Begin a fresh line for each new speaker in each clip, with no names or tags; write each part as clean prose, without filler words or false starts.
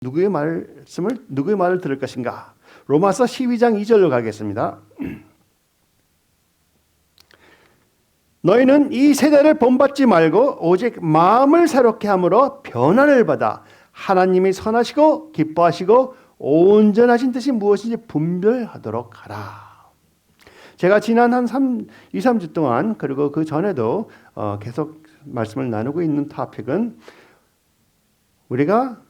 누구의 말을 들을 것인가? 로마서 12장 2절로 가겠습니다. 너희는 이 세대를 본받지 말고 오직 마음을 새롭게 함으로 변화를 받아 하나님이 선하시고 기뻐하시고 온전하신 뜻이 무엇인지 분별하도록 하라. 제가 지난 한 2, 3주 동안 그리고 그 전에도 계속 말씀을 나누고 있는 토픽은 우리가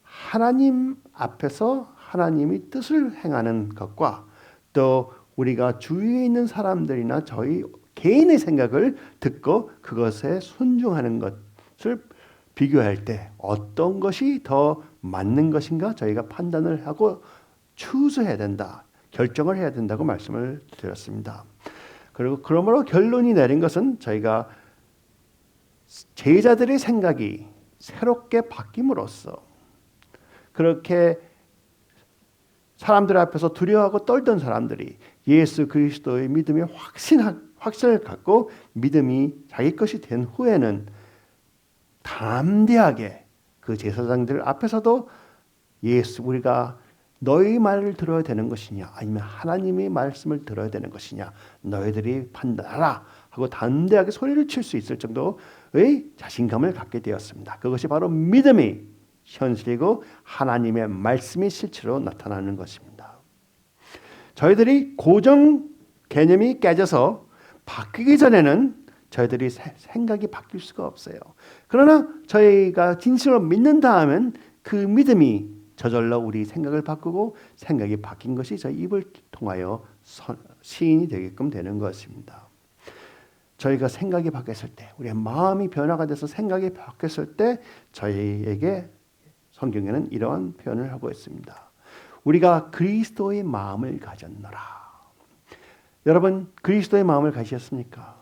하나님 앞에서 하나님의 뜻을 행하는 것과 또 우리가 주위에 있는 사람들이나 저희 개인의 생각을 듣고 그것에 순종하는 것을 비교할 때 어떤 것이 더 맞는 것인가 저희가 판단을 하고 추수해야 된다. 결정을 해야 된다고 말씀을 드렸습니다. 그리고 그러므로 결론이 내린 것은 저희가 제자들의 생각이 새롭게 바뀜으로써 그렇게 사람들 앞에서 두려워하고 떨던 사람들이 예수 그리스도의 믿음에 확신을 갖고 믿음이 자기 것이 된 후에는 담대하게 그 제사장들 앞에서도 우리가 너희 말을 들어야 되는 것이냐 아니면 하나님의 말씀을 들어야 되는 것이냐 너희들이 판단하라 하고 담대하게 소리를 칠 수 있을 정도의 자신감을 갖게 되었습니다. 그것이 바로 믿음의 현실이고 하나님의 말씀이 실체로 나타나는 것입니다. 저희들이 고정 개념이 깨져서 바뀌기 전에는 저희들이 생각이 바뀔 수가 없어요. 그러나 저희가 진실로 믿는다 하면 그 믿음이 저절로 우리 생각을 바꾸고 생각이 바뀐 것이 저희 입을 통하여 시인이 되게끔 되는 것입니다. 저희가 생각이 바뀌었을 때 우리의 마음이 변화가 돼서 생각이 바뀌었을 때 저희에게 성경에는 이러한 표현을 하고 있습니다. 우리가 그리스도의 마음을 가졌노라. 여러분 그리스도의 마음을 가지셨습니까?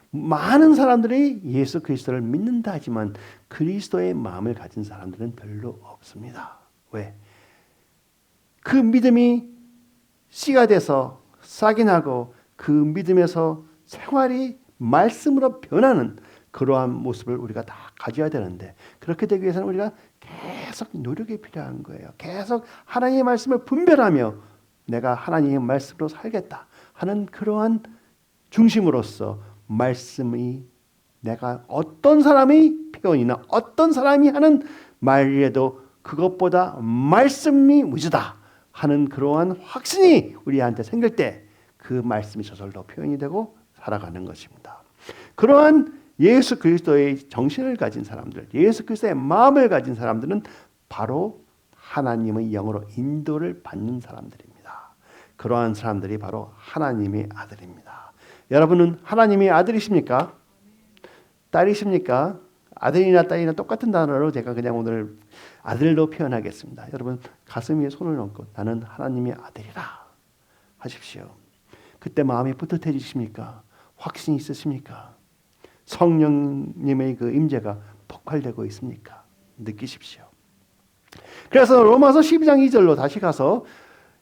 많은 사람들이 예수 그리스도를 믿는다 하지만 그리스도의 마음을 가진 사람들은 별로 없습니다. 왜? 그 믿음이 씨가 돼서 싹이 나고 그 믿음에서 생활이 말씀으로 변하는 그러한 모습을 우리가 다 가져야 되는데 그렇게 되기 위해서는 우리가 계속 노력이 필요한 거예요. 계속 하나님의 말씀을 분별하며 내가 하나님의 말씀으로 살겠다 하는 그러한 중심으로서 말씀이 내가 어떤 사람의 표현이나 어떤 사람이 하는 말이라도 그것보다 말씀이 우주다 하는 그러한 확신이 우리한테 생길 때 그 말씀이 저절로 표현이 되고 살아가는 것입니다. 그러한 예수 그리스도의 정신을 가진 사람들, 예수 그리스도의 마음을 가진 사람들은 바로 하나님의 영으로 인도를 받는 사람들입니다. 그러한 사람들이 바로 하나님의 아들입니다. 여러분은 하나님의 아들이십니까? 딸이십니까? 아들이나 딸이나 똑같은 단어로 제가 그냥 오늘 아들로 표현하겠습니다. 여러분 가슴 위에 손을 얹고 나는 하나님의 아들이라 하십시오. 그때 마음이 뿌듯해지십니까? 확신이 있으십니까? 성령님의 그 임재가 폭발되고 있습니까? 느끼십시오. 그래서 로마서 12장 2절로 다시 가서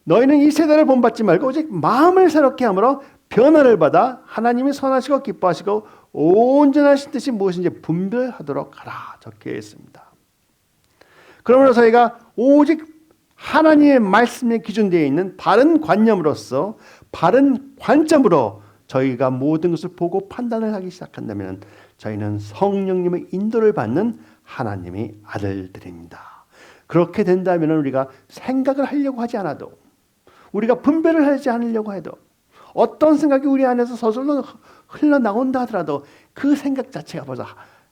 너희는 이 세대를 본받지 말고 오직 마음을 새롭게 함으로 변화를 받아 하나님이 선하시고 기뻐하시고 온전하신 뜻이 무엇인지 분별하도록 하라 적혀 있습니다. 그러므로 저희가 오직 하나님의 말씀에 기준되어 있는 바른 관념으로서 바른 관점으로 저희가 모든 것을 보고 판단을 하기 시작한다면 저희는 성령님의 인도를 받는 하나님의 아들들입니다. 그렇게 된다면 우리가 생각을 하려고 하지 않아도 우리가 분별을 하지 않으려고 해도 어떤 생각이 우리 안에서 서술로 흘러나온다 하더라도 그 생각 자체가 벌써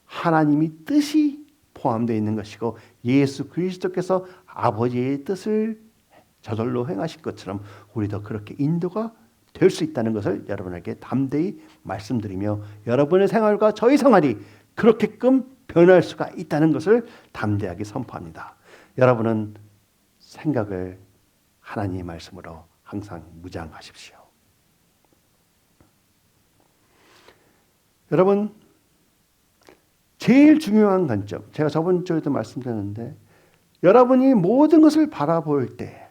하나님의 뜻이 포함되어 있는 것이고 예수 그리스도께서 아버지의 뜻을 저절로 행하실 것처럼 우리도 그렇게 인도가 될 수 있다는 것을 여러분에게 담대히 말씀드리며 여러분의 생활과 저희 생활이 그렇게끔 변할 수가 있다는 것을 담대하게 선포합니다. 여러분은 생각을 하나님의 말씀으로 항상 무장하십시오. 여러분 제일 중요한 관점, 제가 저번 주에도 말씀드렸는데 여러분이 모든 것을 바라볼 때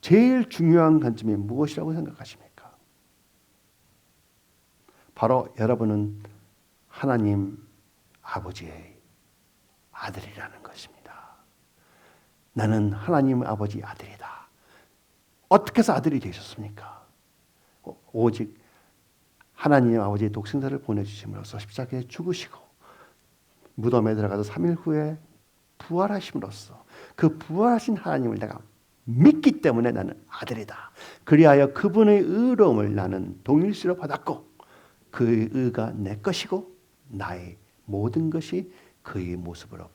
제일 중요한 관점이 무엇이라고 생각하십니까? 바로 여러분은 하나님 아버지의 아들이라는 것입니다. 나는 하나님 아버지 아들이다. 어떻게 해서 아들이 되셨습니까? 오직 하나님 아버지의 독생자를 보내주심으로써 십자가에 죽으시고 무덤에 들어가서 3일 후에 부활하심으로써 그 부활하신 하나님을 내가 믿기 때문에 나는 아들이다. 그리하여 그분의 의로움을 나는 동일시로 받았고 그의 의가 내 것이고 나의 모든 것이 그의 모습으로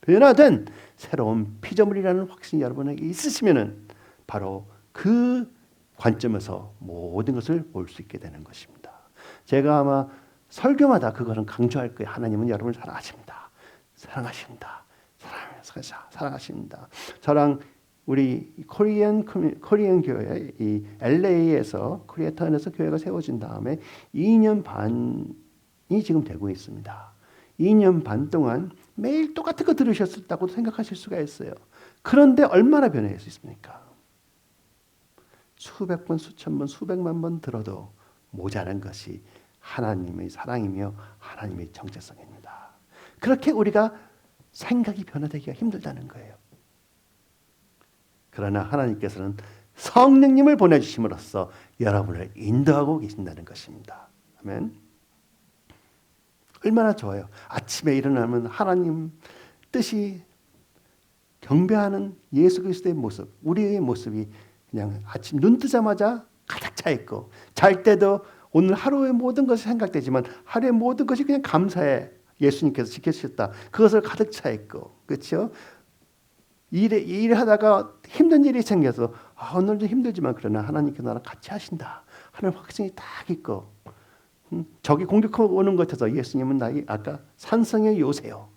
변화된 새로운 피조물이라는 확신이 여러분에게 있으시면은 바로 그 관점에서 모든 것을 볼 수 있게 되는 것입니다. 제가 아마 설교마다 그거는 강조할 거예요. 하나님은 여러분을 사랑하십니다. 사랑하십니다. 사랑하십니다. 저랑 우리 코리안 교회 이 LA에서 코리아타운에서 교회가 세워진 다음에 2년 반이 지금 되고 있습니다. 2년 반 동안 매일 똑같은 거 들으셨다고 생각하실 수가 있어요. 그런데 얼마나 변했습니까? 수백 번, 수천 번, 수백만 번 들어도 모자란 것이 하나님의 사랑이며 하나님의 정체성입니다. 그렇게 우리가 생각이 변화되기가 힘들다는 거예요. 그러나 하나님께서는 성령님을 보내주심으로써 여러분을 인도하고 계신다는 것입니다. 아멘. 얼마나 좋아요. 아침에 일어나면 하나님 뜻이 경배하는 예수 그리스도의 모습, 우리의 모습이 그냥 아침 눈 뜨자마자 가득 차 있고 잘 때도 오늘 하루의 모든 것이 생각되지만 하루의 모든 것이 그냥 감사해. 예수님께서 지켜주셨다. 그것을 가득 차 있고 그렇죠? 일하다가 힘든 일이 생겨서 오늘도 힘들지만 그러나 하나님께서 나랑 같이 하신다 하는 확신이 딱 있고 적이 공격하고 오는 것 같아서 예수님은 나의 아까 산성의 요새요.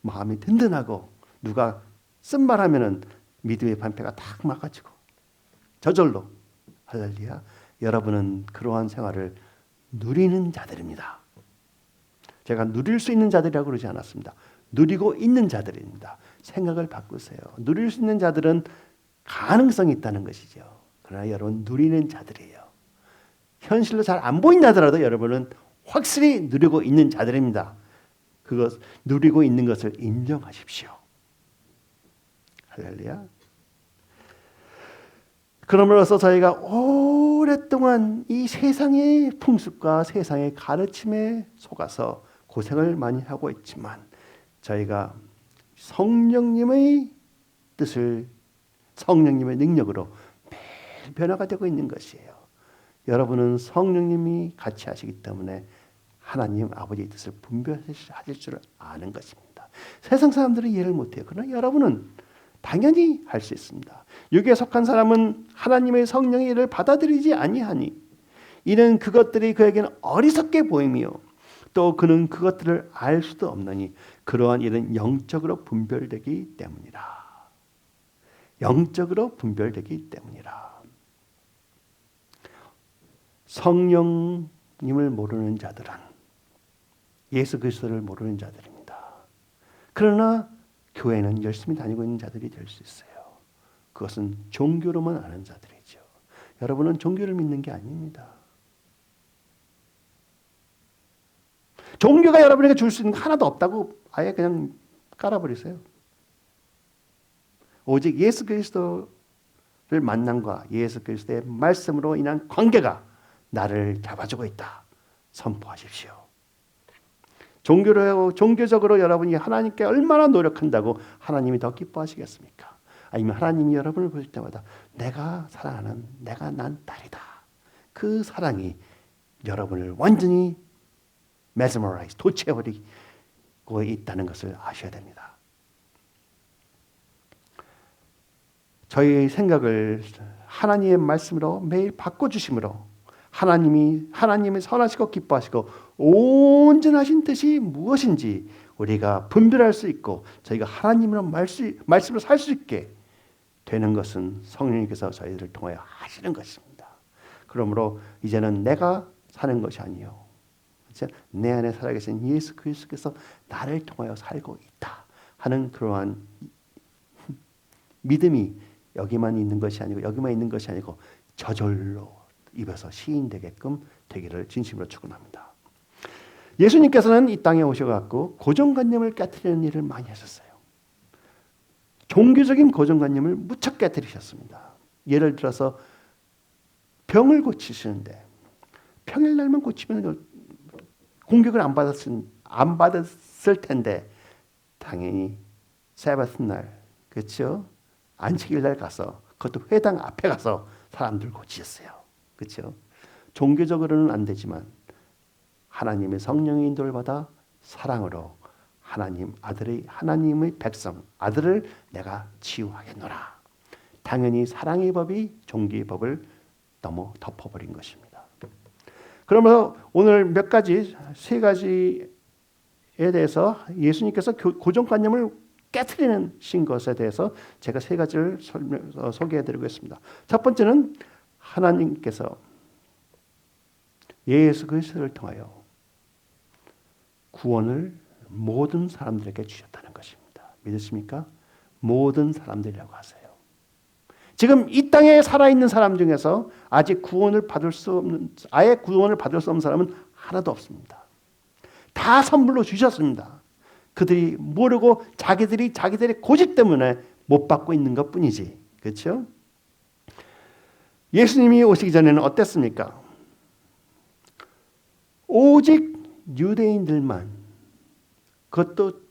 마음이 든든하고 누가 쓴말하면은 믿음의 반패가 딱 막아지고 저절로 할렐루야. 여러분은 그러한 생활을 누리는 자들입니다. 제가 누릴 수 있는 자들이라고 그러지 않았습니다. 누리고 있는 자들입니다. 생각을 바꾸세요. 누릴 수 있는 자들은 가능성이 있다는 것이죠. 그러나 여러분 누리는 자들이에요. 현실로 잘 안 보인다 하더라도 여러분은 확실히 누리고 있는 자들입니다. 그것 누리고 있는 것을 인정하십시오. 할렐루야. 그러므로서 저희가 오랫동안 이 세상의 풍습과 세상의 가르침에 속아서 고생을 많이 하고 있지만 저희가 성령님의 뜻을 성령님의 능력으로 매일 변화가 되고 있는 것이에요. 여러분은 성령님이 같이 하시기 때문에 하나님 아버지의 뜻을 분별하실 줄 아는 것입니다. 세상 사람들은 이해를 못해요. 그러나 여러분은 당연히 할 수 있습니다. 여기에 속한 사람은 하나님의 성령의 일을 받아들이지 아니하니 이는 그것들이 그에게는 어리석게 보이며 또 그는 그것들을 알 수도 없나니 그러한 일은 영적으로 분별되기 때문이라. 영적으로 분별되기 때문이라. 성령님을 모르는 자들은 예수 그리스도를 모르는 자들입니다. 그러나 교회는 열심히 다니고 있는 자들이 될 수 있어요. 그것은 종교로만 아는 자들이죠. 여러분은 종교를 믿는 게 아닙니다. 종교가 여러분에게 줄 수 있는 거 하나도 없다고 아예 그냥 깔아버리세요. 오직 예수 그리스도를 만남과 예수 그리스도의 말씀으로 인한 관계가 나를 잡아주고 있다. 선포하십시오. 종교적으로 여러분이 하나님께 얼마나 노력한다고 하나님이 더 기뻐하시겠습니까? 아니면 하나님이 여러분을 보실 때마다 내가 사랑하는 내가 난 딸이다. 그 사랑이 여러분을 완전히 mesmerize, 도취해버리고 있다는 것을 아셔야 됩니다. 저희의 생각을 하나님의 말씀으로 매일 바꿔주심으로 하나님이 선하시고 기뻐하시고 온전하신 뜻이 무엇인지 우리가 분별할 수 있고 저희가 하나님으로 말씀으로 살 수 있게 되는 것은 성령님께서 저희들을 통하여 하시는 것입니다. 그러므로 이제는 내가 사는 것이 아니요 내 안에 살아계신 예수 그리스도께서 나를 통하여 살고 있다 하는 그러한 믿음이 여기만 있는 것이 아니고 저절로 입에서 시인되게끔 되기를 진심으로 축원합니다. 예수님께서는 이 땅에 오셔갖고 고정관념을 깨트리는 일을 많이 하셨어요. 종교적인 고정관념을 무척 깨뜨리셨습니다. 예를 들어서 병을 고치시는데 평일날만 고치면 공격을 안 받았을 텐데 당연히 세바스 날, 그렇죠? 안식일 날 가서 그것도 회당 앞에 가서 사람들 고치셨어요. 그렇죠? 종교적으로는 안 되지만 하나님의 성령의 인도를 받아 사랑으로 하나님의 백성, 아들을 내가 치유하겠노라. 당연히 사랑의 법이 종교의 법을 너무 덮어버린 것입니다. 그러면서 오늘 세 가지에 대해서 예수님께서 고정관념을 깨트리신 것에 대해서 제가 세 가지를 소개해드리겠습니다. 첫 번째는 하나님께서 예수 그리스도를 통하여 구원을 모든 사람들에게 주셨다는 것입니다. 믿으십니까? 모든 사람들이라고 하세요. 지금 이 땅에 살아있는 사람 중에서 아직 구원을 받을 수 없는 사람은 하나도 없습니다. 다 선물로 주셨습니다. 그들이 모르고 자기들의 고집 때문에 못 받고 있는 것 뿐이지. 그렇죠? 예수님이 오시기 전에는 어땠습니까? 오직 유대인들만, 그것도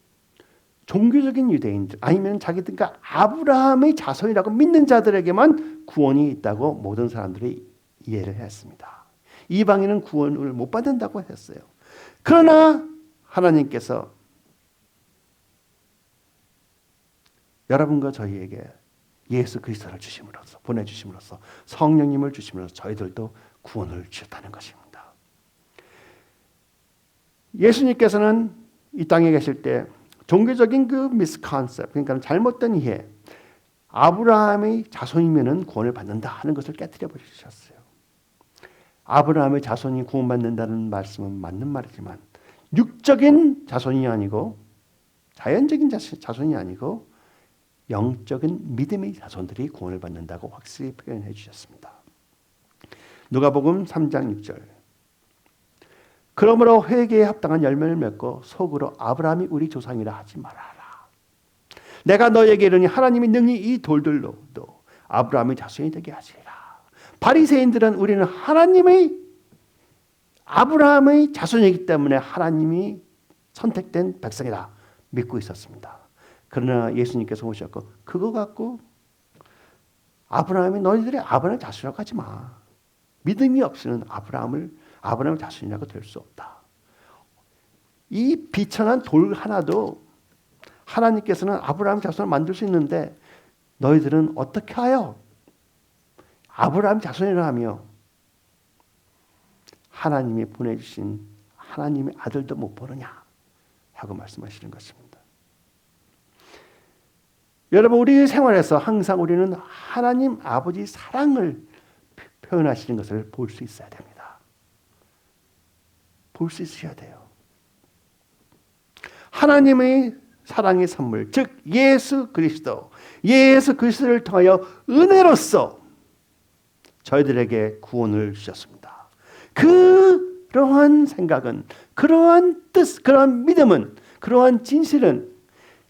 종교적인 유대인들 아니면 자기들과 아브라함의 자손이라고 믿는 자들에게만 구원이 있다고 모든 사람들이 이해를 했습니다. 이방인은 구원을 못 받는다고 했어요. 그러나 하나님께서 여러분과 저희에게 예수 그리스도를 보내주심으로써 성령님을 주심으로써 저희들도 구원을 주셨다는 것입니다. 예수님께서는 이 땅에 계실 때 종교적인 그 미스컨셉트, 그러니까 잘못된 이해, 아브라함의 자손이면 구원을 받는다 하는 것을 깨뜨려 버리셨어요. 아브라함의 자손이 구원받는다는 말씀은 맞는 말이지만 육적인 자손이 아니고 자연적인 자손이 아니고 영적인 믿음의 자손들이 구원을 받는다고 확실히 표현해 주셨습니다. 누가복음 3장 6절. 그러므로 회개에 합당한 열매를 맺고 속으로 아브라함이 우리 조상이라 하지 말아라. 내가 너에게 이르니 하나님이 능히 이 돌들로도 아브라함의 자손이 되게 하시리라. 바리새인들은 우리는 아브라함의 자손이기 때문에 하나님이 선택된 백성이다 믿고 있었습니다. 그러나 예수님께서 오셨고 그거 갖고 너희들이 아브라함의 자손이라고 하지 마. 믿음이 없이는 아브라함의 자손이라고 될 수 없다. 이 비천한 돌 하나도 하나님께서는 아브라함 자손을 만들 수 있는데 너희들은 어떻게 하여 아브라함 자손이라 하며 하나님이 보내주신 하나님의 아들도 못 보느냐 하고 말씀하시는 것입니다. 여러분, 우리 생활에서 항상 우리는 하나님 아버지 사랑을 표현하시는 것을 볼 수 있어야 됩니다. 볼 수 있어야 돼요. 하나님의 사랑의 선물, 즉 예수 그리스도를 통하여 은혜로써 저희들에게 구원을 주셨습니다. 그러한 생각은, 그러한 뜻, 그러한 믿음은, 그러한 진실은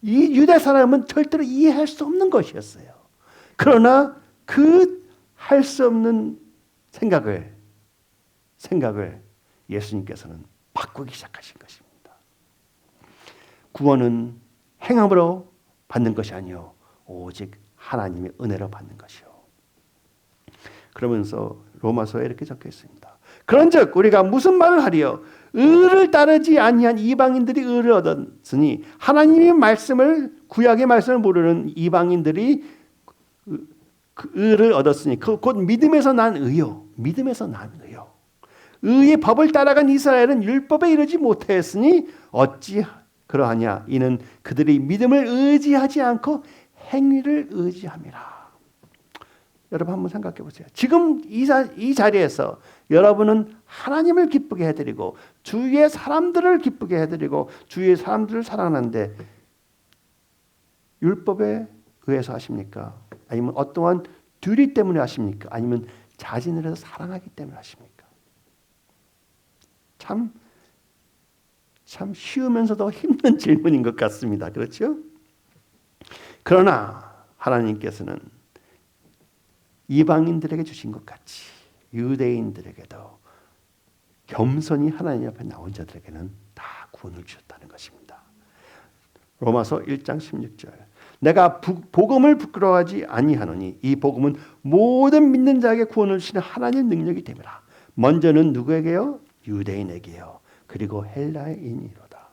이 유대 사람은 절대로 이해할 수 없는 것이었어요. 그러나 그 할 수 없는 생각을 예수님께서는 바꾸기 시작하신 것입니다. 구원은 행함으로 받는 것이 아니요 오직 하나님의 은혜로 받는 것이요. 그러면서 로마서에 이렇게 적혀 있습니다. 그런즉 우리가 무슨 말을 하리요? 의를 따르지 아니한 이방인들이 의를 얻었으니 하나님의 말씀을, 구약의 말씀을 모르는 이방인들이 그 의를 얻었으니 곧 믿음에서 난 의요. 믿음에서 난 의요. 의의 법을 따라간 이스라엘은 율법에 이르지 못하였으니 어찌 그러하냐? 이는 그들이 믿음을 의지하지 않고 행위를 의지함이라. 여러분 한번 생각해 보세요. 지금 이 자리에서 여러분은 하나님을 기쁘게 해드리고 주위의 사람들을 기쁘게 해드리고 주위의 사람들을 사랑하는데 율법에 의해서 하십니까? 아니면 어떠한 dü리 때문에 하십니까? 아니면 자신을 해서 사랑하기 때문에 하십니까? 참 쉬우면서도 힘든 질문인 것 같습니다. 그렇죠? 그러나 하나님께서는 이방인들에게 주신 것 같이 유대인들에게도 겸손히 하나님 앞에 나온 자들에게는 다 구원을 주셨다는 것입니다. 로마서 1장 16절. 내가 복음을 부끄러워하지 아니하노니 이 복음은 모든 믿는 자에게 구원을 주시는 하나님의 능력이 됨이라. 먼저는 누구에게요? 유대인에게요. 그리고 헬라인이로다.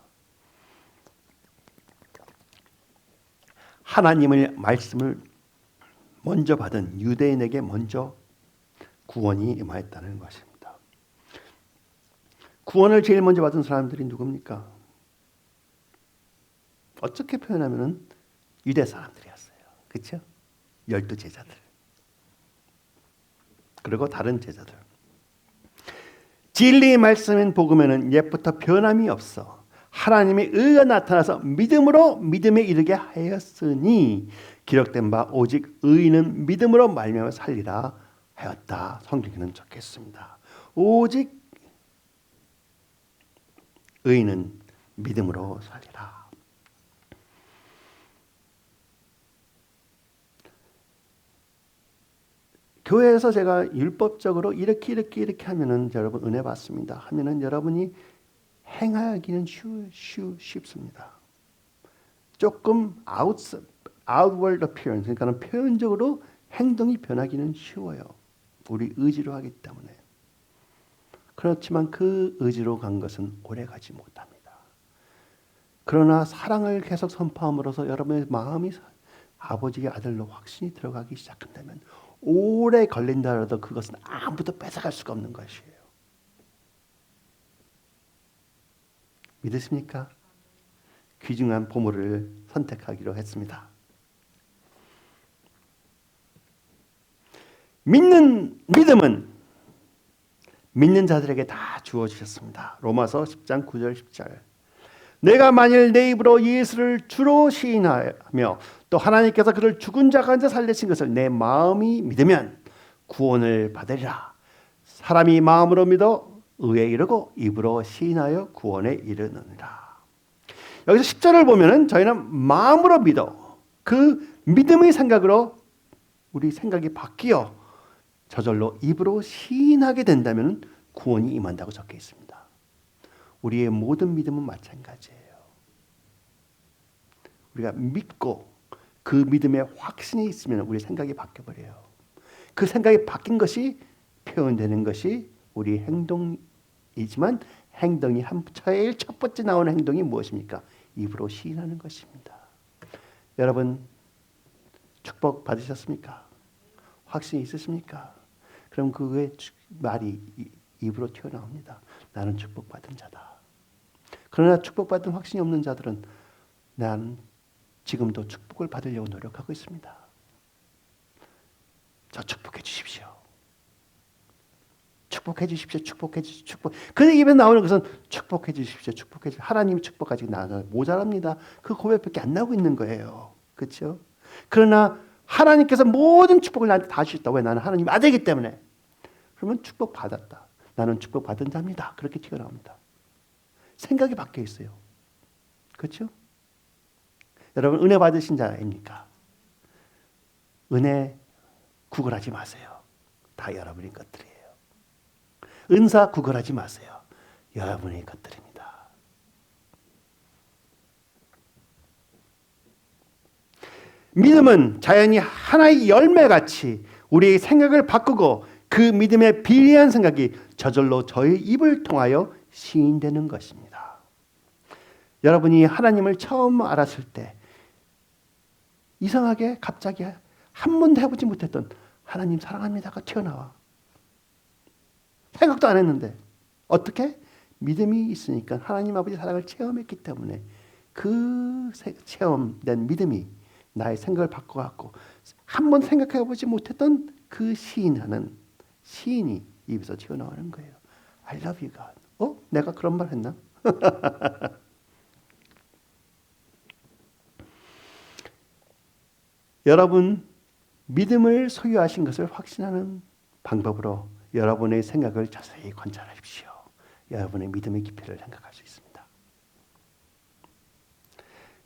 하나님의 말씀을 먼저 받은 유대인에게 먼저 구원이 임하였다는 것입니다. 구원을 제일 먼저 받은 사람들이 누굽니까? 어떻게 표현하면은 유대 사람들이었어요. 그렇죠? 12제자들. 그리고 다른 제자들. 진리의 말씀인 복음에는 옛부터 변함이 없어 하나님의 의가 나타나서 믿음으로 믿음에 이르게 하였으니 기록된 바 오직 의인은 믿음으로 말미암아 살리라 하였다. 성경에는 적혀 있습니다. 오직 의인은 믿음으로 살리라. 교회에서 제가 율법적으로 이렇게 하면은 여러분 은혜 받습니다. 하면은 여러분이 행하기는 쉽습니다. 조금 outward appearance, 그러니까 표현적으로 행동이 변하기는 쉬워요. 우리 의지로 하기 때문에. 그렇지만 그 의지로 간 것은 오래 가지 못합니다. 그러나 사랑을 계속 선포함으로써 여러분의 마음이 아버지의 아들로 확신이 들어가기 시작한다면 오래 걸린다 해도 그것은 아무도 뺏어갈 수가 없는 것이에요. 믿으십니까? 귀중한 보물을 선택하기로 했습니다. 믿음은 믿는 자들에게 다 주어주셨습니다. 로마서 10장 9절 10절. 내가 만일 내 입으로 예수를 주로 시인하며 또 하나님께서 그를 죽은 자 가운데 살리신 것을 내 마음이 믿으면 구원을 받으리라. 사람이 마음으로 믿어 의에 이르고 입으로 시인하여 구원에 이르느니라. 여기서 10절을 보면은 저희는 마음으로 믿어 그 믿음의 생각으로 우리 생각이 바뀌어 저절로 입으로 시인하게 된다면 구원이 임한다고 적혀 있습니다. 우리의 모든 믿음은 마찬가지예요. 우리가 믿고 그 믿음에 확신이 있으면 우리 생각이 바뀌어버려요. 그 생각이 바뀐 것이 표현되는 것이 우리 행동이지만 행동이 제일 첫 번째 나오는 행동이 무엇입니까? 입으로 시인하는 것입니다. 여러분 축복 받으셨습니까? 확신이 있으십니까? 그럼 그의 말이 입으로 튀어나옵니다. 나는 축복받은 자다. 그러나 축복받은 확신이 없는 자들은 나는 지금도 축복을 받으려고 노력하고 있습니다. 저 축복해 주십시오. 축복해 주십시오. 축복해 주십시오. 축복. 그 입에 나오는 것은 축복해 주십시오. 축복해 주십시오. 하나님이 축복까지 나눠 모자랍니다. 그 고백밖에 안 나오고 있는 거예요. 그렇죠? 그러나 하나님께서 모든 축복을 나한테 다 주셨다. 왜? 나는 하나님 아들이기 때문에. 그러면 축복 받았다. 나는 축복 받은 자입니다. 그렇게 튀어나옵니다. 생각이 바뀌어 있어요. 그렇죠? 여러분 은혜 받으신 자입니까? 은혜 구걸하지 마세요. 다 여러분의 것들이에요. 은사 구걸하지 마세요. 여러분의 것들입니다. 믿음은 자연히 하나의 열매같이 우리의 생각을 바꾸고 그 믿음에 비례한 생각이 저절로 저의 입을 통하여 시인되는 것입니다. 여러분이 하나님을 처음 알았을 때 이상하게 갑자기 한 번도 해보지 못했던 하나님 사랑합니다가 튀어나와. 생각도 안 했는데 어떻게? 믿음이 있으니까 하나님 아버지 사랑을 체험했기 때문에 그 체험된 믿음이 나의 생각을 바꿔갖고 한 번 생각해보지 못했던 그 시인하는 시인이 입에서 튀어나오는 거예요. I love you God. 내가 그런 말 했나? 여러분 믿음을 소유하신 것을 확신하는 방법으로 여러분의 생각을 자세히 관찰하십시오. 여러분의 믿음의 깊이를 생각할 수 있습니다.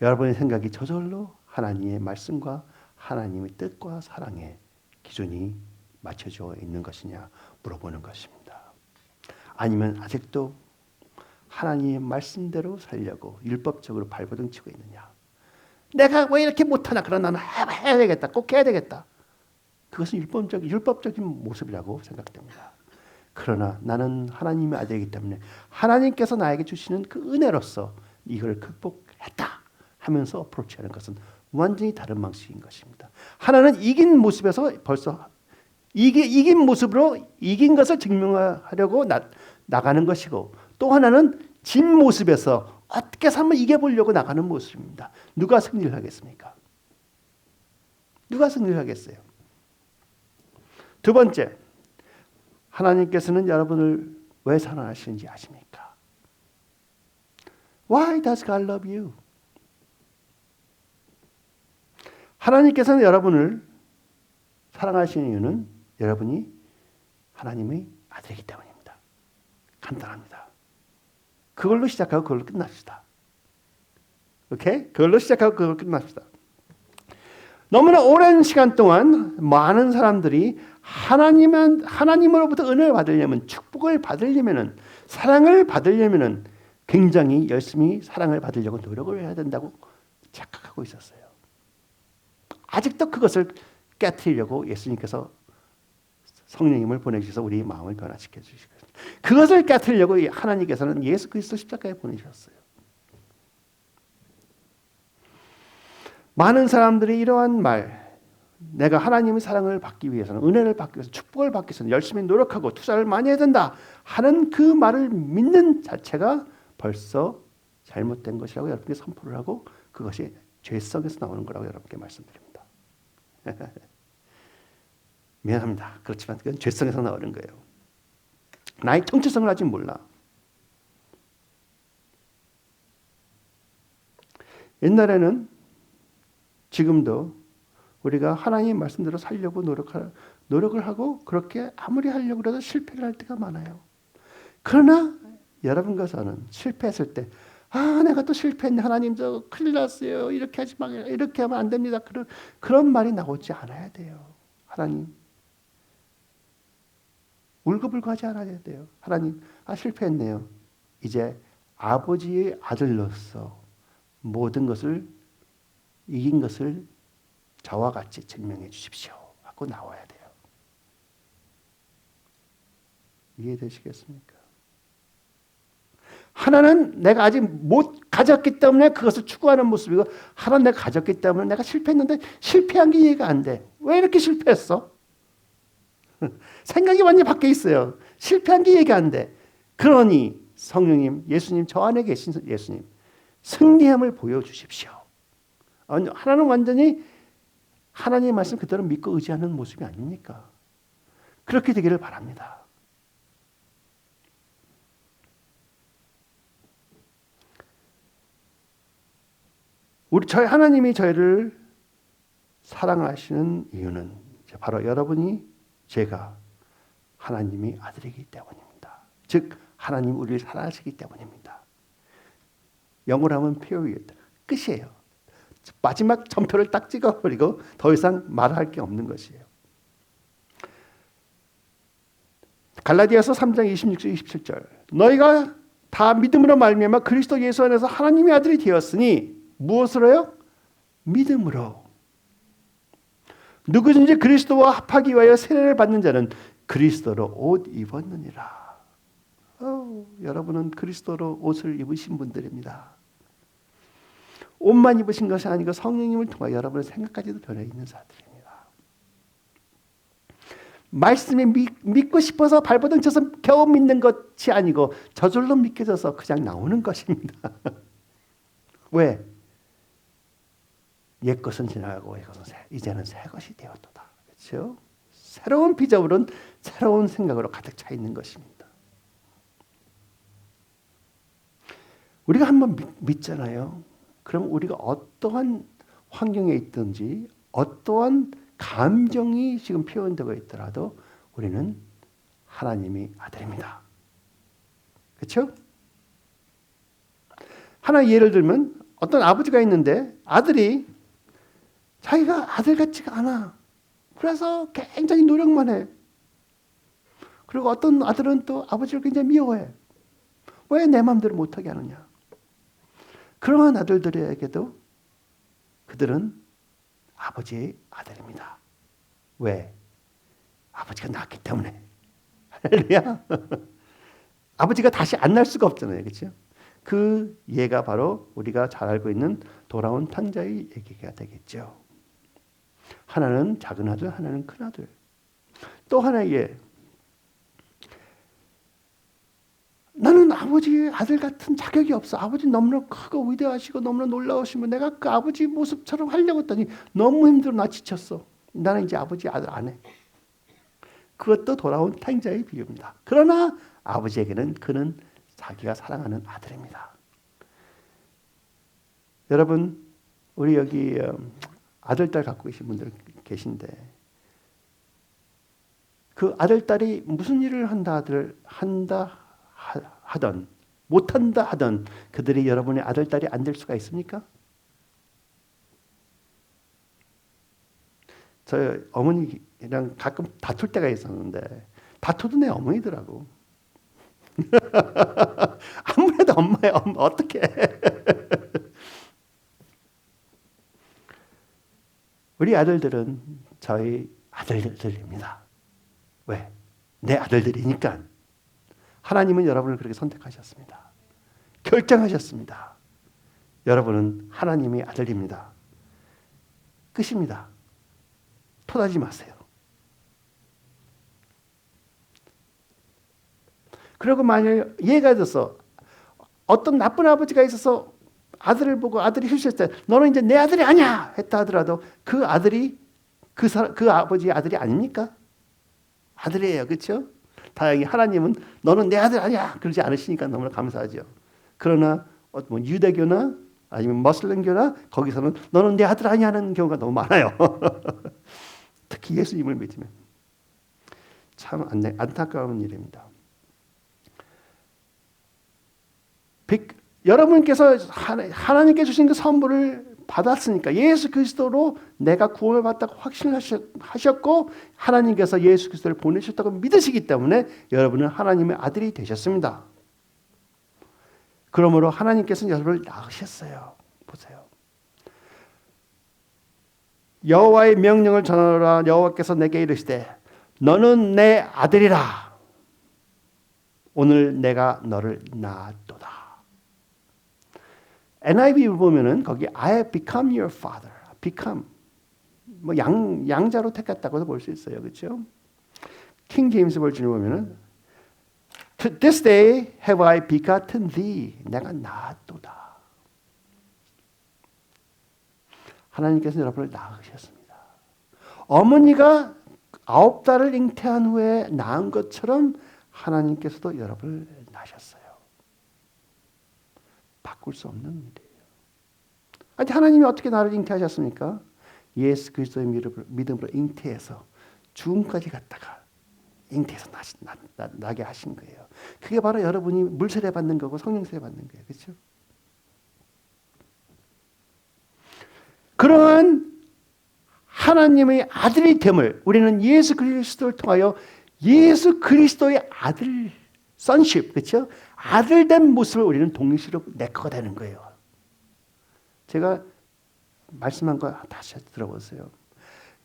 여러분의 생각이 저절로 하나님의 말씀과 하나님의 뜻과 사랑의 기준이 맞춰져 있는 것이냐 물어보는 것입니다. 아니면 아직도 하나님의 말씀대로 살려고 율법적으로 발버둥 치고 있느냐. 내가 왜 이렇게 못하나? 그러나 나는 해야 되겠다. 꼭 해야 되겠다. 그것은 율법적인 모습이라고 생각됩니다. 그러나 나는 하나님의 아들이기 때문에 하나님께서 나에게 주시는 그 은혜로서 이걸 극복했다 하면서 어프로치하는 것은 완전히 다른 방식인 것입니다. 하나는 이긴 모습에서 벌써 이긴 모습으로 이긴 것을 증명하려고 나가는 것이고, 또 하나는 진 모습에서 어떻게 해서 한번 이겨보려고 나가는 모습입니다. 누가 승리를 하겠습니까? 누가 승리를 하겠어요? 두 번째, 하나님께서는 여러분을 왜 사랑하시는지 아십니까? Why does God love you? 하나님께서는 여러분을 사랑하시는 이유는 여러분이 하나님의 아들이기 때문입니다. 간단합니다. 그걸로 시작하고 그걸로 끝납시다. 오케이? 그걸로 시작하고 그걸로 끝납시다. 너무나 오랜 시간 동안 많은 사람들이 하나님으로부터 은혜를 받으려면, 축복을 받으려면, 사랑을 받으려면 굉장히 열심히 사랑을 받으려고 노력을 해야 된다고 착각하고 있었어요. 아직도 그것을 깨트리려고 예수님께서 성령님을 보내주셔서 우리 마음을 변화시켜 주시거든요. 그것을 깨트리려고 하나님께서는 예수 그리스도 십자가에 보내주셨어요. 많은 사람들이 이러한 말, 내가 하나님의 사랑을 받기 위해서는, 은혜를 받기 위해서, 축복을 받기 위해서는 열심히 노력하고 투자를 많이 해야 된다 하는 그 말을 믿는 자체가 벌써 잘못된 것이라고 여러분께 선포를 하고, 그것이 죄성에서 나오는 거라고 여러분께 말씀드립니다. 미안합니다. 그렇지만 그건 죄성에서 나오는 거예요. 나의 정체성을 아직 몰라. 옛날에는, 지금도 우리가 하나님의 말씀대로 살려고 노력을 하고 그렇게 아무리 하려고 해도 실패를 할 때가 많아요. 그러나 여러분과 저는 실패했을 때, 내가 또 실패했네. 하나님 저 큰일 났어요. 이렇게 하지 마. 이렇게 하면 안 됩니다. 그런 말이 나오지 않아야 돼요. 하나님, 울고불고 하지 않아야 돼요. 하나님, 실패했네요. 이제 아버지의 아들로서 모든 것을, 이긴 것을 저와 같이 증명해 주십시오 하고 나와야 돼요. 이해되시겠습니까? 하나는 내가 아직 못 가졌기 때문에 그것을 추구하는 모습이고, 하나는 내가 가졌기 때문에 내가 실패했는데 실패한 게 이해가 안 돼. 왜 이렇게 실패했어? 생각이 완전히 바뀌어 있어요. 실패한 게 이해가 안 돼. 그러니 성령님, 예수님, 저 안에 계신 예수님, 승리함을 보여주십시오. 하나는 완전히 하나님의 말씀 그대로 믿고 의지하는 모습이 아닙니까? 그렇게 되기를 바랍니다. 저희 하나님이 저희를 사랑하시는 이유는 바로 여러분이, 제가 하나님의 아들이기 때문입니다. 즉 하나님 우리를 사랑하시기 때문입니다. 영어로 하면 period, 끝이에요. 마지막 점표를 딱 찍어버리고 더 이상 말할 게 없는 것이에요. 갈라디아서 3장 26절 27절, 너희가 다 믿음으로 말미암아 그리스도 예수 안에서 하나님의 아들이 되었으니 무엇으로요? 믿음으로. 누구든지 그리스도와 합하기 위하여 세례를 받는 자는 그리스도로 옷 입었느니라. 여러분은 그리스도로 옷을 입으신 분들입니다. 옷만 입으신 것이 아니고 성령님을 통해 여러분의 생각까지도 변해 있는 자들입니다. 말씀이 믿고 싶어서 발버둥 쳐서 겨우 믿는 것이 아니고 저절로 믿겨져서 그냥 나오는 것입니다. 왜? 옛 것은 지나가고 이제는 새 것이 되었도다. 그렇죠? 새로운 비전으로는 새로운 생각으로 가득 차 있는 것입니다. 우리가 한번 믿잖아요. 그럼 우리가 어떠한 환경에 있든지 어떠한 감정이 지금 표현되고 있더라도 우리는 하나님의 아들입니다. 그렇죠? 하나 예를 들면 어떤 아버지가 있는데 아들이 자기가 아들 같지가 않아. 그래서 굉장히 노력만 해. 그리고 어떤 아들은 또 아버지를 굉장히 미워해. 왜 내 마음대로 못하게 하느냐. 그러한 아들들에게도 그들은 아버지의 아들입니다. 왜? 아버지가 낳았기 때문에. 할렐루야. 아버지가 다시 안 날 수가 없잖아요. 그렇죠? 그 예가 바로 우리가 잘 알고 있는 돌아온 탕자의 얘기가 되겠죠. 하나는 작은 아들, 하나는 큰 아들. 또 하나의 나는 아버지의 아들 같은 자격이 없어. 아버지 너무나 크고 위대하시고 너무나 놀라우시면 내가 그 아버지 모습처럼 하려고 했더니 너무 힘들어. 나 지쳤어. 나는 이제 아버지 아들 안 해. 그것도 돌아온 탕자의 비유입니다. 그러나 아버지에게는 그는 자기가 사랑하는 아들입니다. 여러분, 우리 여기 아들, 딸 갖고 계신 분들 계신데 그 아들, 딸이 무슨 일을 한다 하던 못한다 하던 그들이 여러분의 아들, 딸이 안 될 수가 있습니까? 저희 어머니랑 가끔 다툴 때가 있었는데 다투도 내 어머니더라고. 아무래도 엄마야. 엄마 어떡해. 우리 아들들은 저희 아들들입니다. 왜? 내 아들들이니까. 하나님은 여러분을 그렇게 선택하셨습니다. 결정하셨습니다. 여러분은 하나님의 아들입니다. 끝입니다. 토하지 마세요. 그리고 만약 이해가 돼서 어떤 나쁜 아버지가 있어서 아들을 보고 아들이 실수했을 때 너는 이제 내 아들이 아니야 했다 하더라도 그 아들이 그 아버지의 아들이 아닙니까? 아들이에요. 그렇죠? 다행히 하나님은 너는 내 아들 아니야 그러지 않으시니까 너무나 감사하죠. 그러나 뭐 유대교나 아니면 머슬림교나 거기서는 너는 내 아들 아니야 하는 경우가 너무 많아요. 특히 예수님을 믿으면. 참 안타까운 일입니다. 여러분께서 하나님께 주신 그 선물을 받았으니까 예수 그리스도로 내가 구원을 받았다고 확신하셨고 하나님께서 예수 그리스도를 보내셨다고 믿으시기 때문에 여러분은 하나님의 아들이 되셨습니다. 그러므로 하나님께서는 여러분을 낳으셨어요. 보세요. 여호와의 명령을 전하라. 여호와께서 내게 이르시되 너는 내 아들이라. 오늘 내가 너를 낳았도다. NIV 보면은 거기 I have become your father. become 뭐 양자로 택했다고도 볼 수 있어요. 그렇죠? 킹 제임스 버전을 보면은 This day have I begotten thee. 내가 낳았도다. 하나님께서 여러분을 낳으셨습니다. 어머니가 9달을 잉태한 후에 낳은 것처럼 하나님께서도 여러분을 낳으셨어요. 바꿀 수 없는 일이에요. 아니 하나님이 어떻게 나를 잉태하셨습니까? 예수 그리스도의 믿음으로 잉태해서 죽음까지 갔다가 잉태해서 나게 하신 거예요. 그게 바로 여러분이 물세례 받는 거고 성령세례 받는 거예요. 그렇죠? 그러한 하나님의 아들이 됨을 우리는 예수 그리스도를 통하여 예수 그리스도의 아들 sonship, 그렇죠? 아들된 모습을 우리는 동일시로 내 거가 되는 거예요. 제가 말씀한 거 다시 들어보세요.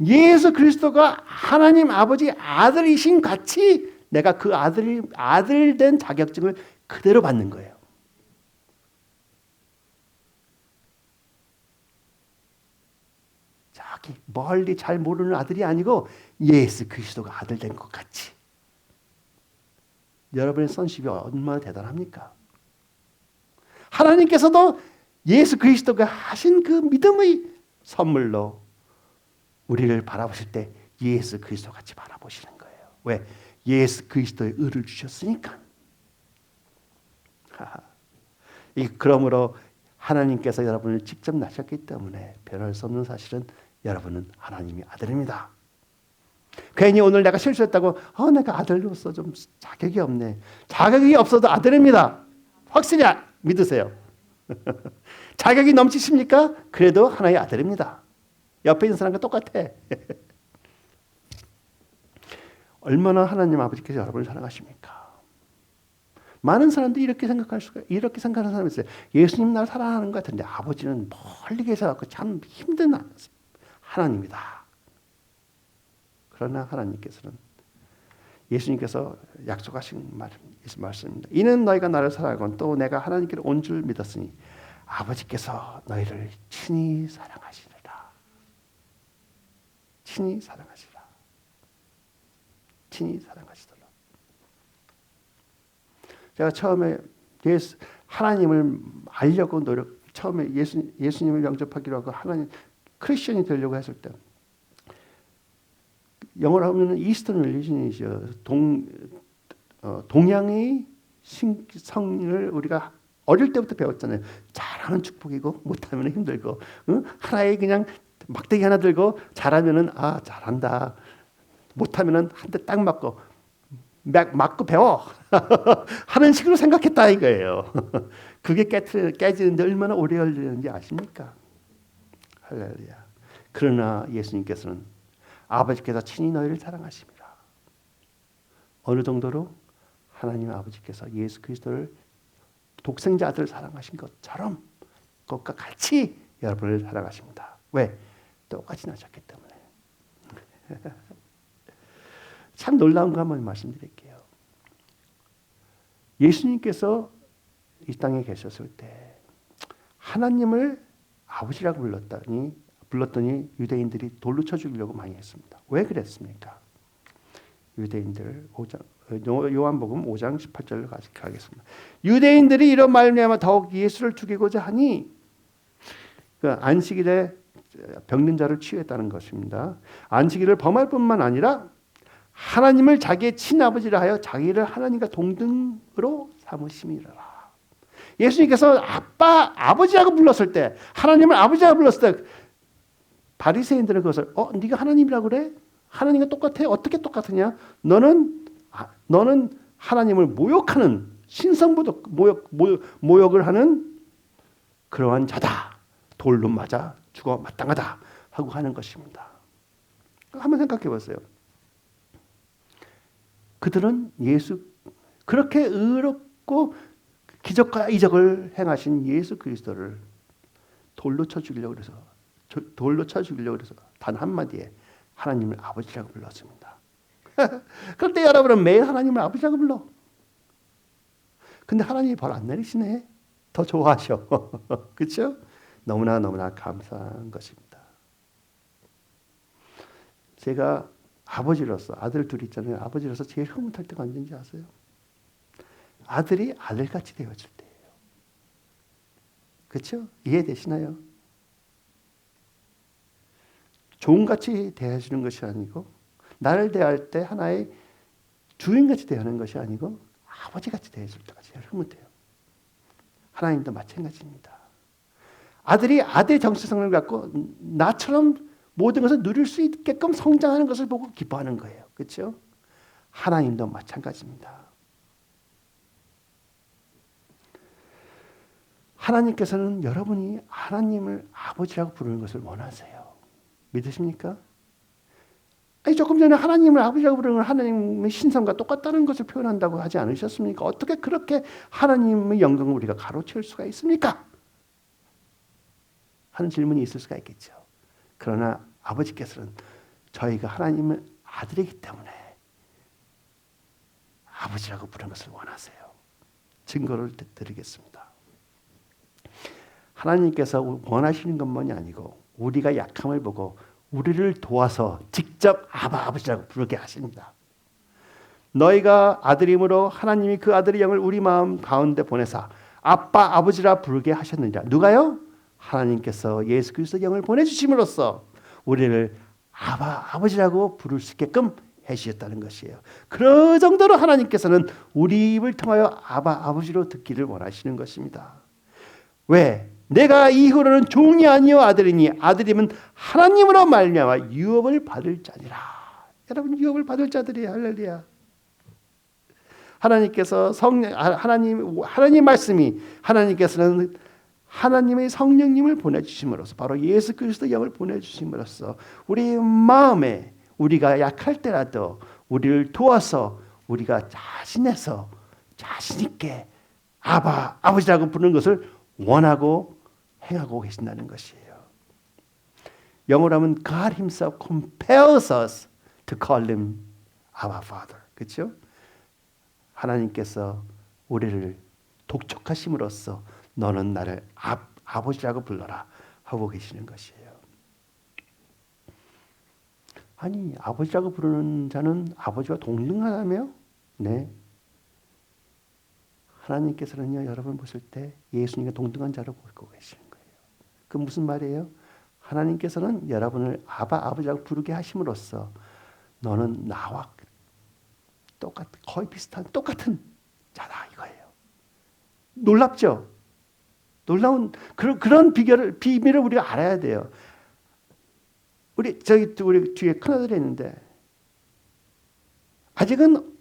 예수 그리스도가 하나님 아버지 아들이신 같이 내가 그 아들된 자격증을 그대로 받는 거예요. 저기 멀리 잘 모르는 아들이 아니고 예수 그리스도가 아들된 것 같이. 여러분의 선십이 얼마나 대단합니까? 하나님께서도 예수 그리스도가 하신 그 믿음의 선물로 우리를 바라보실 때 예수 그리스도 같이 바라보시는 거예요. 왜? 예수 그리스도의 의를 주셨으니까. 그러므로 하나님께서 여러분을 직접 낳으셨기 때문에 변할 수 없는 사실은 여러분은 하나님의 아들입니다. 괜히 오늘 내가 실수했다고 내가 아들로서 좀 자격이 없네. 자격이 없어도 아들입니다. 확실히 믿으세요. 자격이 넘치십니까? 그래도 하나의 아들입니다. 옆에 있는 사람과 똑같아. 얼마나 하나님 아버지께서 여러분을 사랑하십니까? 많은 사람들이 이렇게 생각하는 사람이 있어요. 예수님 날 사랑하는 것 같은데 아버지는 멀리 계셔서 참 힘든 하나님이다. 그러나 하나님께서는 예수님께서 약속하신 말씀입니다. 이는 너희가 나를 사랑하고 또 내가 하나님께로 온 줄 믿었으니 아버지께서 너희를 친히 사랑하시리라. 친히 사랑하시라. 친히 사랑하시더라. 제가 처음에 하나님을 알려고 처음에 예수님을 영접하기로 하고 하나님 크리스천이 되려고 했을 때 영어로 하면 이스턴 릴리전이죠. 동양의 성을 우리가 어릴 때부터 배웠잖아요. 잘하면 축복이고 못하면 힘들고, 하나에 그냥 막대기 하나 들고 잘하면은 잘한다. 못하면은 한 대 딱 맞고 배워 하는 식으로 생각했다 이거예요. 그게 깨지는데 얼마나 오래 걸리는지 아십니까? 할렐루야. 그러나 예수님께서는 아버지께서 친히 너희를 사랑하십니다. 어느 정도로 하나님 아버지께서 예수 그리스도를 독생자 아들을 사랑하신 것처럼 그것과 같이 여러분을 사랑하십니다. 왜? 똑같이 나셨기 때문에. 참 놀라운 거 한번 말씀드릴게요. 예수님께서 이 땅에 계셨을 때 하나님을 아버지라고 불렀더니 유대인들이 돌로 쳐 죽이려고 많이 했습니다. 왜 그랬습니까? 유대인들 요한복음 5장 18절로 가겠습니다. 유대인들이 이런 말미암아 더욱 예수를 죽이고자 하니 그 안식일에 병든 자를 치유했다는 것입니다. 안식일을 범할 뿐만 아니라 하나님을 자기의 친아버지라 하여 자기를 하나님과 동등으로 삼으심이라. 예수님께서 아버지라고 불렀을 때, 하나님을 아버지라고 불렀을 때 바리새인들은 그것을 네가 하나님이라고 그래? 하나님과 똑같아? 어떻게 똑같으냐? 너는 하나님을 모욕하는 신성부도 모욕을 하는 그러한 자다. 돌로 맞아 죽어 마땅하다 하고 하는 것입니다. 한번 생각해 보세요. 그들은 그렇게 의롭고 기적과 이적을 행하신 예수 그리스도를 돌로 쳐 죽이려고 그래서 단 한마디에 하나님을 아버지라고 불렀습니다. 그런데 여러분은 매일 하나님을 아버지라고 불러. 근데 하나님이 벌 안 내리시네. 더 좋아하셔. 그렇죠? 너무나 감사한 것입니다. 제가 아버지로서 아들 둘이 있잖아요. 아버지로서 제일 흐뭇할 때가 언제인지 아세요? 아들이 아들같이 되어줄 때예요. 그렇죠? 이해되시나요? 종같이 대해주는 것이 아니고 나를 대할 때 하나의 주인같이 대하는 것이 아니고 아버지같이 대해줄 때가 제일 흐뭇해요. 하나님도 마찬가지입니다. 아들이 아들의 정체성을 갖고 나처럼 모든 것을 누릴 수 있게끔 성장하는 것을 보고 기뻐하는 거예요. 그렇죠? 하나님도 마찬가지입니다. 하나님께서는 여러분이 하나님을 아버지라고 부르는 것을 원하세요. 믿으십니까? 조금 전에 하나님을 아버지라고 부르는 건 하나님의 신성과 똑같다는 것을 표현한다고 하지 않으셨습니까? 어떻게 그렇게 하나님의 영광을 우리가 가로채울 수가 있습니까? 하는 질문이 있을 수가 있겠죠. 그러나 아버지께서는 저희가 하나님의 아들이기 때문에 아버지라고 부르는 것을 원하세요. 증거를 드리겠습니다. 하나님께서 원하시는 것만이 아니고 우리가 약함을 보고 우리를 도와서 직접 아버지라고 부르게 하십니다. 너희가 아들임으로 하나님이 그 아들의 영을 우리 마음 가운데 보내사 아버지라 부르게 하셨느니라. 누가요? 하나님께서 예수 그리스도의 영을 보내주심으로써 우리를 아버지라고 부를 수 있게끔 해주셨다는 것이에요. 그 정도로 하나님께서는 우리 입을 통하여 아버지로 듣기를 원하시는 것입니다. 왜? 내가 이후로는 종이 아니요 아들이니 아들이면 하나님으로 말미암아 유업을 받을 자니라. 여러분 유업을 받을 자들이에요. 할렐루야. 하나님께서 하나님 말씀이 하나님께서는 하나님의 성령님을 보내주심으로써 바로 예수 그리스도 영을 보내주심으로써 우리 마음에 우리가 약할 때라도 우리를 도와서 우리가 자신에서 자신 있게 아버지라고 부르는 것을 원하고 행하고 계신다는 것이에요. 영어로 하면 God Himself compels us to call Him Abba Father. 그렇죠? 하나님께서 우리를 독촉하심으로써 너는 나를 아버지라고 불러라 하고 계시는 것이에요. 아니, 아버지라고 부르는 자는 아버지와 동등하다며? 네. 하나님께서는요, 여러분 보실 때 예수님과 동등한 자로 보고 계시는 거예요. 그 무슨 말이에요? 하나님께서는 여러분을 아버지라고 부르게 하심으로써 너는 나와 거의 비슷한 똑같은 자다 이거예요. 놀랍죠? 놀라운 그런 비밀을 우리가 알아야 돼요. 우리 뒤에 큰아들이 있는데 아직은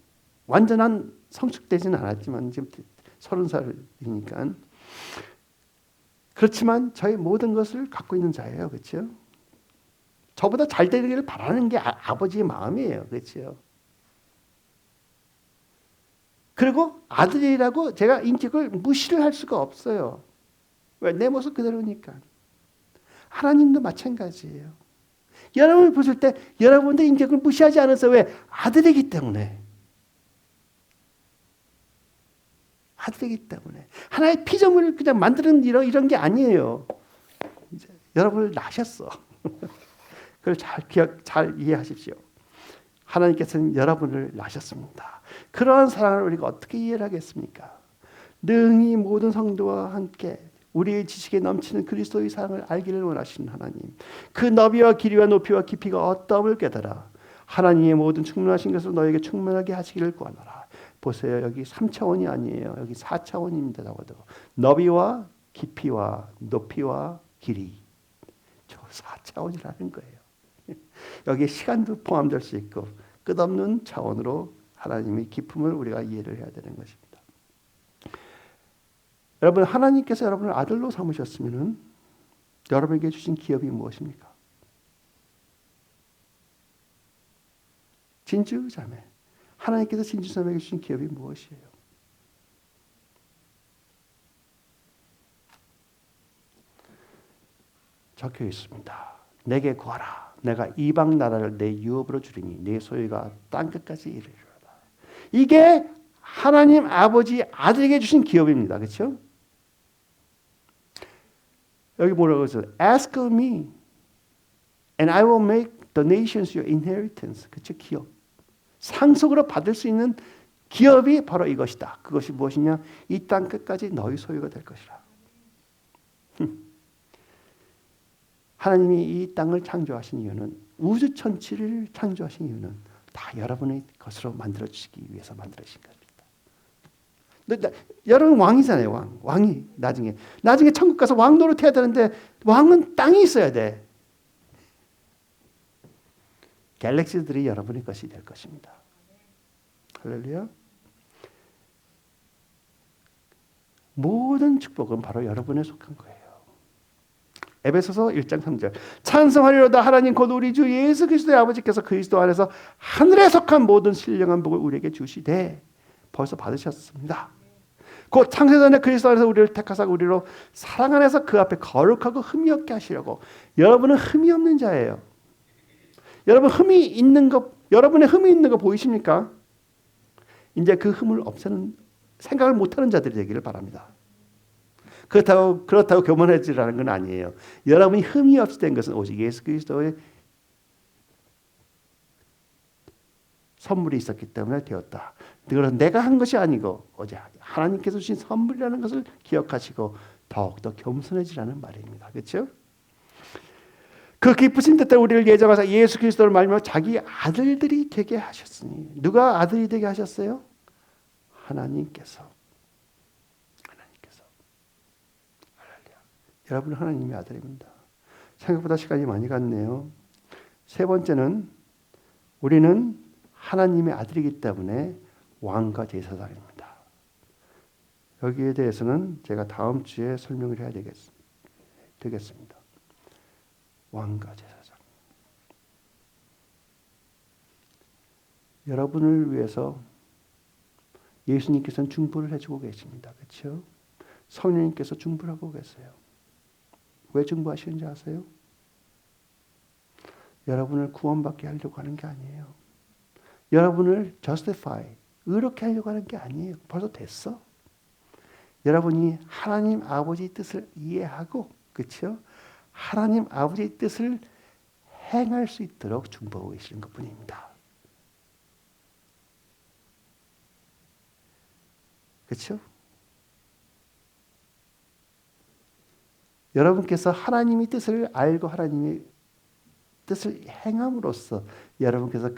완전한 성숙되지는 않았지만 지금 30살이니까 그렇지만 저희 모든 것을 갖고 있는 자예요. 그렇죠? 저보다 잘 되기를 바라는 게 아버지의 마음이에요. 그렇죠? 그리고 아들이라고 제가 인격을 무시를 할 수가 없어요. 왜? 내 모습 그대로니까. 하나님도 마찬가지예요. 여러분을 보실 때 여러분들 인격을 무시하지 않아서 왜? 아들이기 때문에. 아들이기 때문에. 하나의 피조물을 그냥 만드는 이런 게 아니에요. 이제 여러분을 낳으셨어. 그걸 잘 이해하십시오. 하나님께서는 여러분을 낳으셨습니다. 그러한 사랑을 우리가 어떻게 이해를 하겠습니까? 능히 모든 성도와 함께 우리의 지식에 넘치는 그리스도의 사랑을 알기를 원하시는 하나님. 그 너비와 길이와 높이와 깊이가 어떠함을 깨달아 하나님의 모든 충만하신 것을 너에게 충만하게 하시기를 구하노라. 보세요. 여기 3차원이 아니에요. 여기 4차원입니다. 적어도. 너비와 깊이와 높이와 길이. 저 4차원이라는 거예요. 여기에 시간도 포함될 수 있고 끝없는 차원으로 하나님의 기품을 우리가 이해를 해야 되는 것입니다. 여러분, 하나님께서 여러분을 아들로 삼으셨으면 여러분에게 주신 기업이 무엇입니까? 진주자매. 하나님께서 진주자매에게 주신 기업이 무엇이에요? 적혀 있습니다. 내게 구하라. 내가 이방 나라를 내 유업으로 주리니 내 소유가 땅끝까지 이르리로다. 이게 하나님 아버지 아들에게 주신 기업입니다. 그렇죠? 여기 뭐라고 했어요? Ask of me and I will make the nations your inheritance. 그렇죠? 기업. 상속으로 받을 수 있는 기업이 바로 이것이다. 그것이 무엇이냐? 이 땅 끝까지 너희 소유가 될 것이라. 하나님이 이 땅을 창조하신 이유는 우주 천지를 창조하신 이유는 다 여러분의 것으로 만들어 주시기 위해서 만들어진 겁니다. 여러분 왕이잖아요. 왕이 나중에 천국 가서 왕 노릇해야 되는데 왕은 땅에 있어야 돼. 갤럭시들이 여러분의 것이 될 것입니다. 할렐루야. 모든 축복은 바로 여러분에 속한 거예요. 에베소서 1장 3절 찬송하리로다 하나님 곧 우리 주 예수 그리스도의 아버지께서 그리스도 안에서 하늘에 속한 모든 신령한 복을 우리에게 주시되 벌써 받으셨습니다. 곧 창세전에 그리스도 안에서 우리를 택하사 우리로 사랑 안에서 그 앞에 거룩하고 흠이 없게 하시려고. 여러분은 흠이 없는 자예요. 여러분의 흠이 있는 거 보이십니까? 이제 그 흠을 없애는 생각을 못하는 자들이 되기를 바랍니다. 그렇다고 교만해지라는 건 아니에요. 여러분이 흠이 없이 된 것은 오직 예수 그리스도의 선물이 있었기 때문에 되었다. 그건 내가 한 것이 아니고 오직 하나님께서 주신 선물이라는 것을 기억하시고 더욱더 겸손해지라는 말입니다. 그렇죠? 그 기쁘신 뜻대로 우리를 예정하사 예수 그리스도를 말미암아 자기 아들들이 되게 하셨으니. 누가 아들이 되게 하셨어요? 하나님께서. 여러분 하나님의 아들입니다. 생각보다 시간이 많이 갔네요. 세 번째는 우리는 하나님의 아들이기 때문에 왕과 제사장입니다. 여기에 대해서는 제가 다음 주에 설명을 해야 되겠습니다. 왕과 제사장. 여러분을 위해서 예수님께서는 중보를 해주고 계십니다. 그렇죠? 성령님께서 중보를 하고 계세요. 왜 중보하시는지 아세요? 여러분을 구원받게 하려고 하는 게 아니에요. 여러분을 justify, 의롭게 하려고 하는 게 아니에요. 벌써 됐어. 여러분이 하나님 아버지 뜻을 이해하고, 그렇죠? 하나님 아버지 뜻을 행할 수 있도록 중보하고 계시는 것뿐입니다. 그렇죠? 여러분께서 하나님의 뜻을 알고 하나님의 뜻을 행함으로써 여러분께서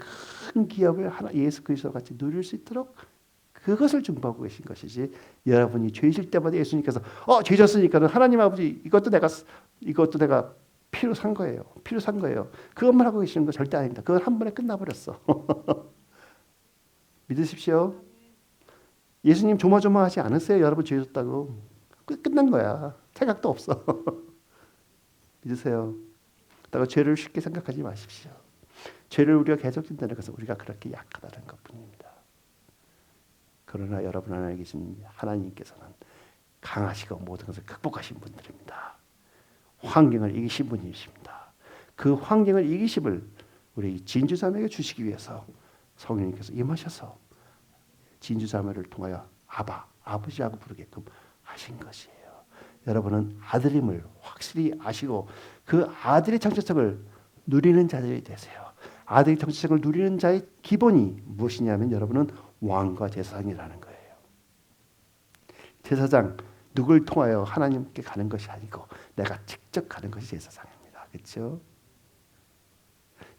큰 기업을 예수 그리스도와 같이 누릴 수 있도록 그것을 중보하고 계신 것이지, 여러분이 죄질 때마다 예수님께서 죄 졌으니까는 하나님 아버지 이것도 내가 피로 산 거예요. 피로 산 거예요. 그것만 하고 계시는 거 절대 아닙니다. 그건 한 번에 끝나버렸어. 믿으십시오. 예수님 조마조마하지 않으세요. 여러분 죄 졌다고. 끝난 거야. 생각도 없어. 믿으세요. 그렇다고 죄를 쉽게 생각하지 마십시오. 죄를 우리가 계속 짓는다는 것은 우리가 그렇게 약하다는 것뿐입니다. 그러나 여러분 안에 계신 하나님께서는 강하시고 모든 것을 극복하신 분들입니다. 환경을 이기신 분이십니다. 그 환경을 이기심을 우리 진주자매에게 주시기 위해서 성령님께서 임하셔서 진주자매를 통하여 아버지라고 부르게끔 하신 것이에요. 여러분은 아들임을 확실히 아시고 그 아들의 정체성을 누리는 자들이 되세요. 아들의 정체성을 누리는 자의 기본이 무엇이냐면 여러분은 왕과 제사장이라는 거예요. 제사장, 누굴 통하여 하나님께 가는 것이 아니고 내가 직접 가는 것이 제사장입니다. 그렇죠?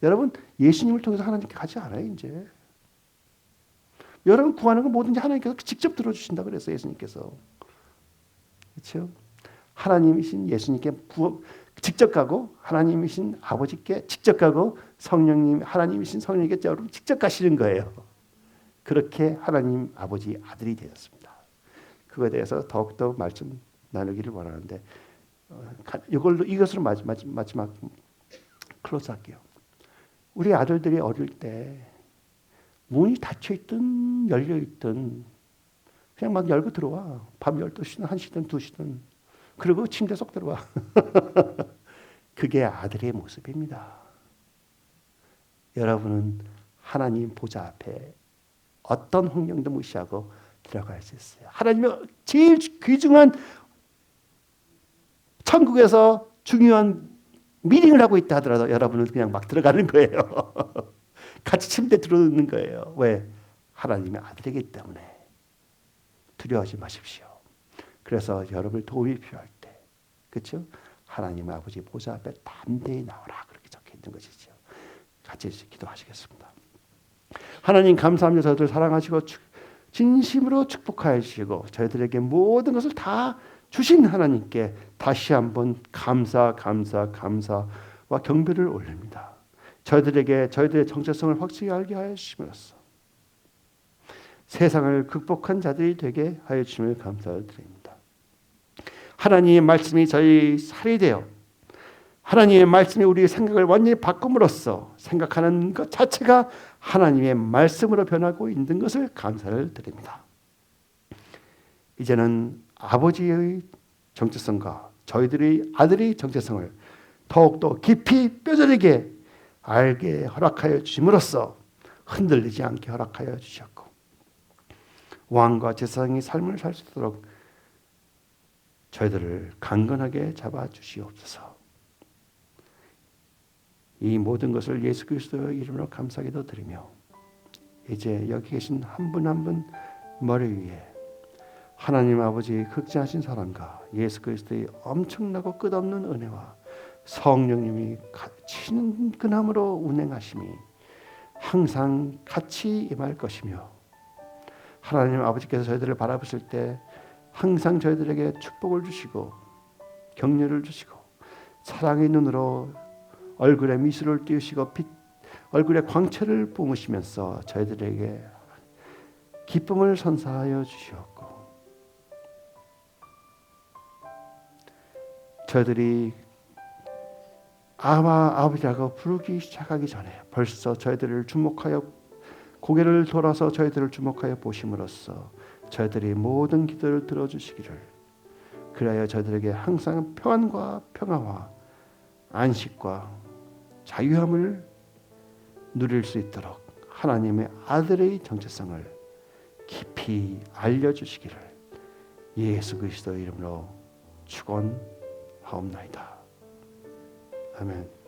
여러분 예수님을 통해서 하나님께 가지 않아요. 이제 여러분 구하는 거 뭐든지 하나님께서 직접 들어주신다 그랬어요. 예수님께서. 그렇죠? 하나님이신 예수님께 직접 가고 하나님이신 아버지께 직접 가고 하나님이신 성령님께 여러분 직접 가시는 거예요. 그렇게 하나님 아버지 아들이 되었습니다. 그거에 대해서 더욱더 말씀 나누기를 원하는데 이것으로 마지막 클로즈할게요. 우리 아들들이 어릴 때 문이 닫혀있든 열려있든 그냥 막 열고 들어와. 밤 12시든 1시든 2시든 그리고 침대 속 들어와. 그게 아들의 모습입니다. 여러분은 하나님 보좌 앞에 어떤 환경도 무시하고 들어갈 수 있어요. 하나님의 제일 귀중한 천국에서 중요한 미팅을 하고 있다 하더라도 여러분은 그냥 막 들어가는 거예요. 같이 침대 들어눕는 거예요. 왜? 하나님의 아들이기 때문에. 두려워하지 마십시오. 그래서 여러분의 도움이 필요할 때, 그렇죠? 하나님 아버지 보좌 앞에 담대히 나오라 그렇게 적혀 있는 것이죠. 같이 기도하시겠습니다. 하나님 감사합니다. 저희들 사랑하시고 진심으로 축복하여 주시고 저희들에게 모든 것을 다 주신 하나님께 다시 한번 감사와 경배를 올립니다. 저희들의 정체성을 확실히 알게 하여 주심으로써 세상을 극복한 자들이 되게 하여 주심을 감사드립니다. 하나님의 말씀이 저희 살이 되어 하나님의 말씀이 우리의 생각을 완전히 바꿈으로써 생각하는 것 자체가 하나님의 말씀으로 변하고 있는 것을 감사를 드립니다. 이제는 아버지의 정체성과 저희들의 아들의 정체성을 더욱더 깊이 뼈저리게 알게 허락하여 주심으로써 흔들리지 않게 허락하여 주셨고 왕과 제사장의 삶을 살 수 있도록 저희들을 강건하게 잡아주시옵소서. 이 모든 것을 예수 그리스도의 이름으로 감사기도 드리며 이제 여기 계신 한 분 한 분 머리 위에 하나님 아버지의 극진하신 사랑과 예수 그리스도의 엄청나고 끝없는 은혜와 성령님이 친근함으로 운행하심이 항상 같이 임할 것이며 하나님 아버지께서 저희들을 바라보실 때 항상 저희들에게 축복을 주시고 격려를 주시고 사랑의 눈으로 얼굴에 미소를 띄우시고 얼굴에 광채를 뿜으시면서 저희들에게 기쁨을 선사하여 주시옵고 저희들이 아버지라고 부르기 시작하기 전에 벌써 저희들을 주목하여 고개를 돌아서 저희들을 주목하여 보심으로써 저희들이 모든 기도를 들어주시기를, 그리하여 저희들에게 항상 평안과 평화와 안식과 자유함을 누릴 수 있도록 하나님의 아들의 정체성을 깊이 알려주시기를 예수 그리스도의 이름으로 축원하옵나이다. 아멘.